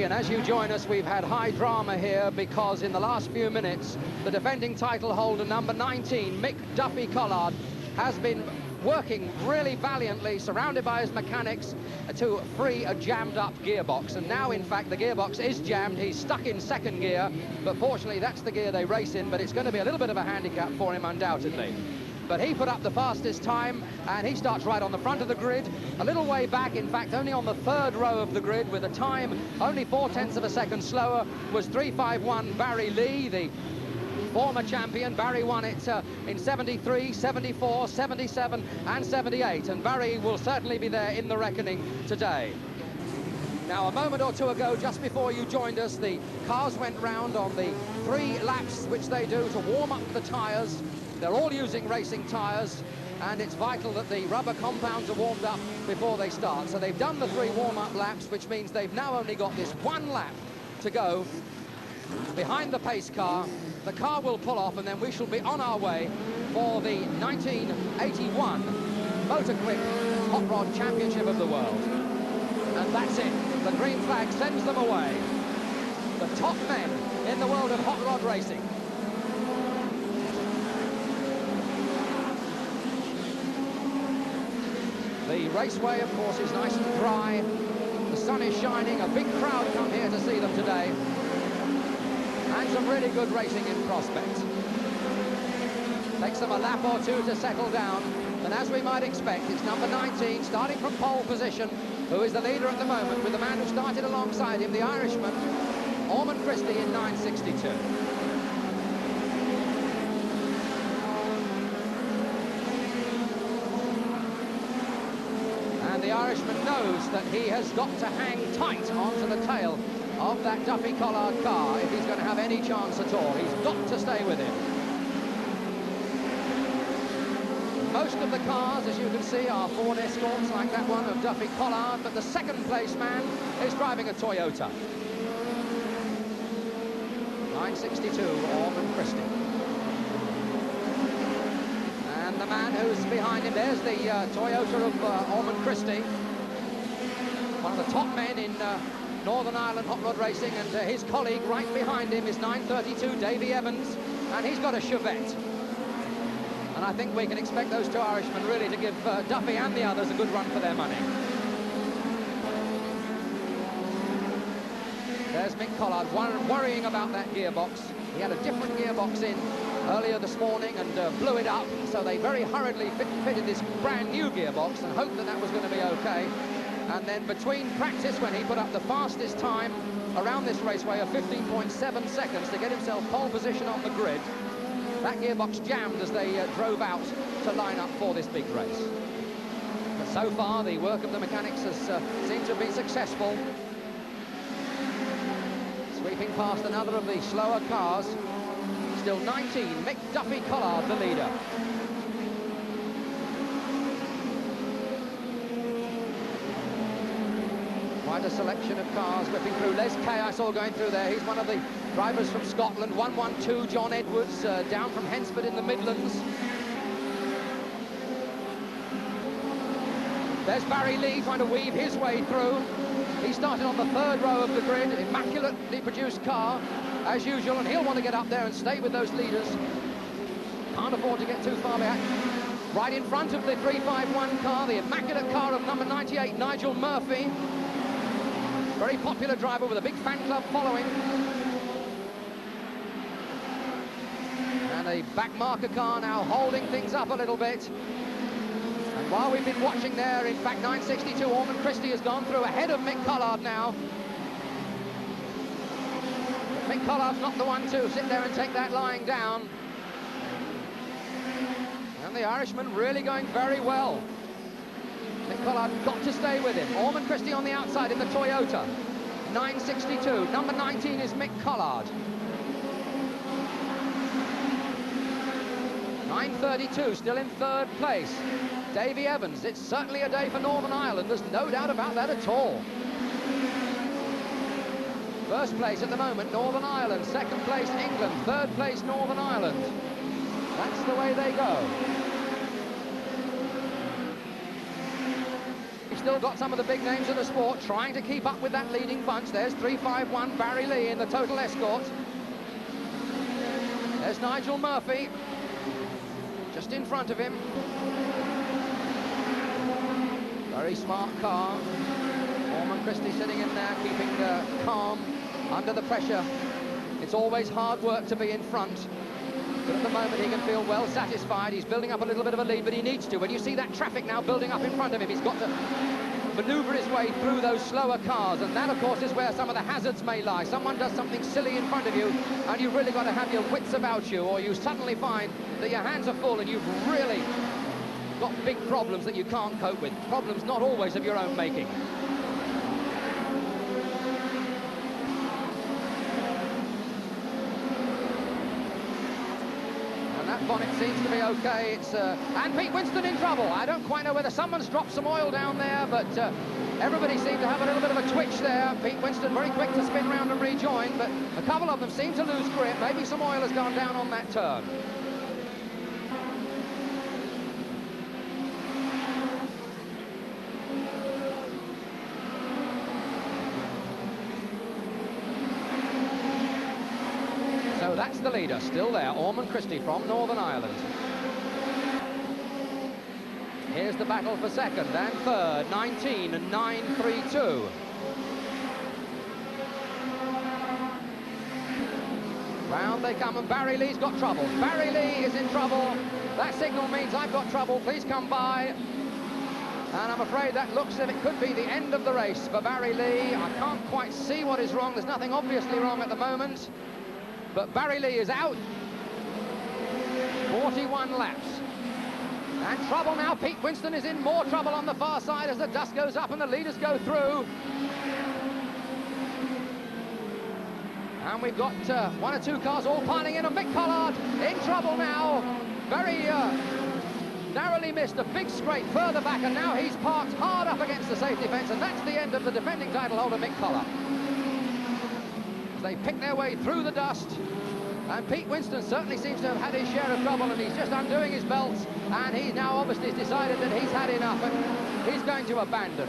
And as you join us, we've had high drama here because in the last few minutes, the defending title holder, number 19, Mick Duffy Collard, has been working really valiantly, surrounded by his mechanics, to free a jammed-up gearbox. And now, in fact, the gearbox is jammed. He's stuck in second gear, but fortunately, that's the gear they race in, but it's going to be a little bit of a handicap for him, undoubtedly. But he put up the fastest time, and he starts right on the front of the grid, a little way back, in fact, only on the third row of the grid, with a time only 0.4 of a second slower, was 3:51 Barry Lee, the former champion. Barry won it in 73, 74, 77, and 78, and Barry will certainly be there in the reckoning today. Now, a moment or two ago, just before you joined us, the cars went round on the 3 laps which they do to warm up the tyres. They're all using racing tyres, and it's vital that the rubber compounds are warmed up before they start. So they've done the 3 warm-up laps, which means they've now only got this 1 lap to go behind the pace car. The car will pull off, and then we shall be on our way for the 1981 Motor Quick Hot Rod Championship of the World. And that's it. The green flag sends them away. The top men in the world of hot rod racing. The raceway, of course, is nice and dry. The sun is shining. A big crowd come here to see them today. And some really good racing in prospect. Takes them a lap or two to settle down. And as we might expect, it's number 19, starting from pole position, who is the leader at the moment, with the man who started alongside him, the Irishman, Ormond Christie, in 9:62. And the Irishman knows that he has got to hang tight onto the tail of that Duffy Collard car if he's going to have any chance at all. He's got to stay with him. Most of the cars, as you can see, are Ford Escorts, like that one of Duffy Collard, but the second place man is driving a Toyota. 9:62, Ormond Christie. And the man who's behind him, there's the Toyota of Ormond Christie, one of the top men in Northern Ireland hot rod racing, and his colleague right behind him is 9:32, Davey Evans, and he's got a Chevette. And I think we can expect those 2 Irishmen really to give Duffy and the others a good run for their money. There's Mick Collard worrying about that gearbox. He had a different gearbox in earlier this morning and blew it up, so they very hurriedly fitted this brand new gearbox and hoped that that was going to be okay. And then between practice, when he put up the fastest time around this raceway of 15.7 seconds to get himself pole position on the grid, that gearbox jammed as they drove out to line up for this big race. But so far, the work of the mechanics has seemed to have been successful. Sweeping past another of the slower cars. Still 19, Mick Duffy Collard, the leader. Quite a selection of cars whipping through. Les Kay I saw going through there. He's one of the drivers from Scotland. 112, John Edwards, down from Hensford in the Midlands. There's Barry Lee trying to weave his way through. He started on the 3rd row of the grid, immaculately produced car, as usual, and he'll want to get up there and stay with those leaders. Can't afford to get too far behind. Right in front of the 351 car, the immaculate car of number 98, Nigel Murphy. Very popular driver with a big fan club following. And a back marker car now holding things up a little bit. And while we've been watching there, in fact, 9:62, Ormond Christie has gone through ahead of Mick Collard now. But Mick Collard's not the one to sit there and take that lying down. And the Irishman really going very well. Mick Collard got to stay with him. Ormond Christie on the outside in the Toyota. 9:62. Number 19 is Mick Collard. 9:32, still in 3rd place. Davey Evans. It's certainly a day for Northern Ireland. There's no doubt about that at all. 1st place at the moment, Northern Ireland. 2nd place, England. 3rd place, Northern Ireland. That's the way they go. still got some of the big names of the sport trying to keep up with that leading bunch. There's 351 Barry Lee in the total escort. There's Nigel Murphy just in front of him. Very smart car. Ormond Christie sitting in there, keeping calm under the pressure. It's always hard work to be in front. But at the moment he can feel well satisfied. He's building up a little bit of a lead, but he needs to. When you see that traffic now building up in front of him, he's got to manoeuvre his way through those slower cars, and that of course is where some of the hazards may lie. Someone does something silly in front of you and you've really got to have your wits about you, or you suddenly find that your hands are full and you've really got big problems that you can't cope with. Problems not always of your own making. Bonnet seems to be okay. It's and Pete Winston in trouble. I don't quite know whether someone's dropped some oil down there, but everybody seemed to have a little bit of a twitch there. Pete Winston very quick to spin round and rejoin, but a couple of them seem to lose grip. Maybe some oil has gone down on that turn. So that's the leader, still there, Ormond Christie from Northern Ireland. Here's the battle for second and third, 19 and 9.32. Round they come, and Barry Lee's got trouble. Barry Lee is in trouble. That signal means I've got trouble, please come by. And I'm afraid that looks as if it could be the end of the race for Barry Lee. I can't quite see what is wrong. There's nothing obviously wrong at the moment. But Barry Lee is out. 41 laps. And trouble now. Pete Winston is in more trouble on the far side as the dust goes up and the leaders go through. And we've got one or two cars all piling in, and Mick Collard in trouble now. Very narrowly missed a big scrape further back, and now he's parked hard up against the safety fence, and that's the end of the defending title holder, Mick Collard. They pick their way through the dust, and Pete Winston certainly seems to have had his share of trouble, and he's just undoing his belts, and he now obviously decided that he's had enough and he's going to abandon.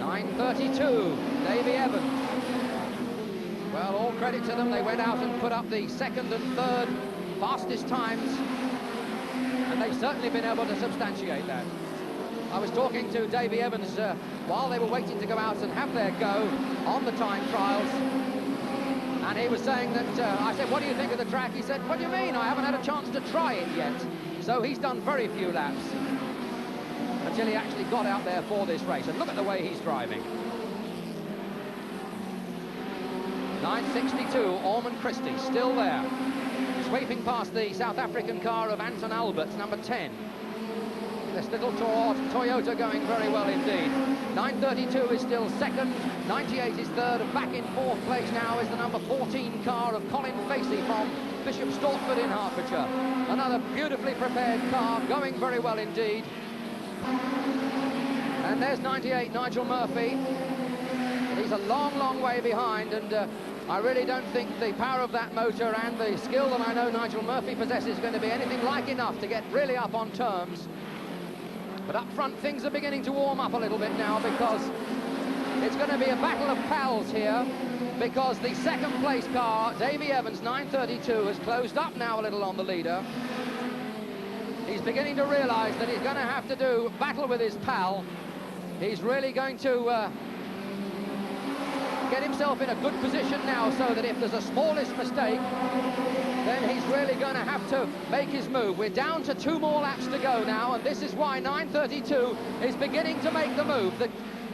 .932, Davey Evans. Well, all credit to them. They went out and put up the second and third fastest times, and they've certainly been able to substantiate that. I was talking to Davey Evans while they were waiting to go out and have their go on the time trials, and he was saying that, I said, what do you think of the track? He said, what do you mean? I haven't had a chance to try it yet. So he's done very few laps until he actually got out there for this race, and look at the way he's driving. 9.62, Ormond Christie still there, sweeping past the South African car of Anton Alberts, number 10. This little Toyota going very well indeed. 9.32 is still second, 98 is third, and back in fourth place now is the number 14 car of Colin Facey from Bishop Stortford in Hertfordshire. Another beautifully prepared car, going very well indeed. And there's 98, Nigel Murphy. He's a long, long way behind, and I really don't think the power of that motor and the skill that I know Nigel Murphy possesses is going to be anything like enough to get really up on terms. But up front, things are beginning to warm up a little bit now, because it's going to be a battle of pals here, because the second place car, Davey Evans, 9.32, has closed up now a little on the leader. He's beginning to realise that he's going to have to do battle with his pal. He's really going to get himself in a good position now, so that if there's a smallest mistake, then he's really going to have to make his move. We're down to 2 more laps to go now, and this is why 9.32 is beginning to make the move. The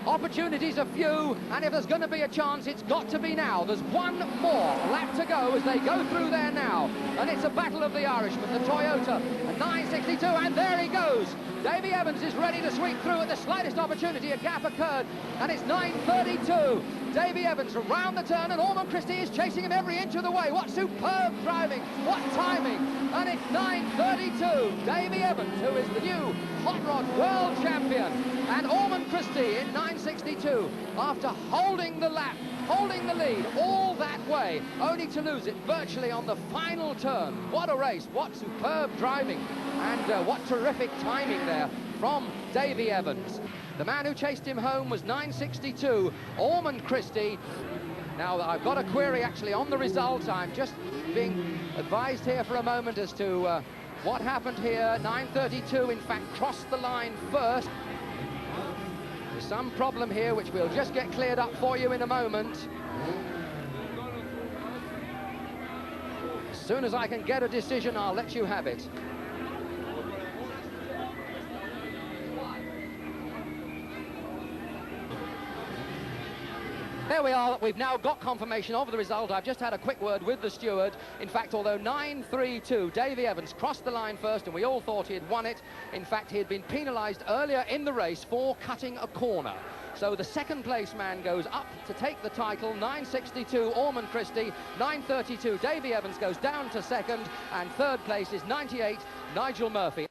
opportunities are few, and if there's going to be a chance, it's got to be now. There's one more lap to go as they go through there now, and it's a battle of the Irishman, the Toyota, a 9.62, and there he goes. Davey Evans is ready to sweep through at the slightest opportunity. A gap occurred, and it's 9.32. Davey Evans around the turn, and Ormond Christie is chasing him every inch of the way. What superb driving, what timing, and it's 9.32. Davey Evans, who is the new hot rod world champion, and Ormond Christie in 9.62 after holding the lap, holding the lead all that way, only to lose it virtually on the final turn. What a race, what superb driving. And what terrific timing there from Davey Evans. The man who chased him home was 9.62, Ormond Christie. Now, I've got a query actually on the result. I'm just being advised here for a moment as to what happened here. 9.32, in fact, crossed the line first. There's some problem here, which we'll just get cleared up for you in a moment. As soon as I can get a decision, I'll let you have it. There we are. We've now got confirmation of the result. I've just had a quick word with the steward. In fact, although 9.32, Davey Evans crossed the line first and we all thought he had won it, in fact, he had been penalised earlier in the race for cutting a corner. So the second place man goes up to take the title. 9.62, Ormond Christie. 9.32, Davey Evans goes down to second. And third place is 98, Nigel Murphy.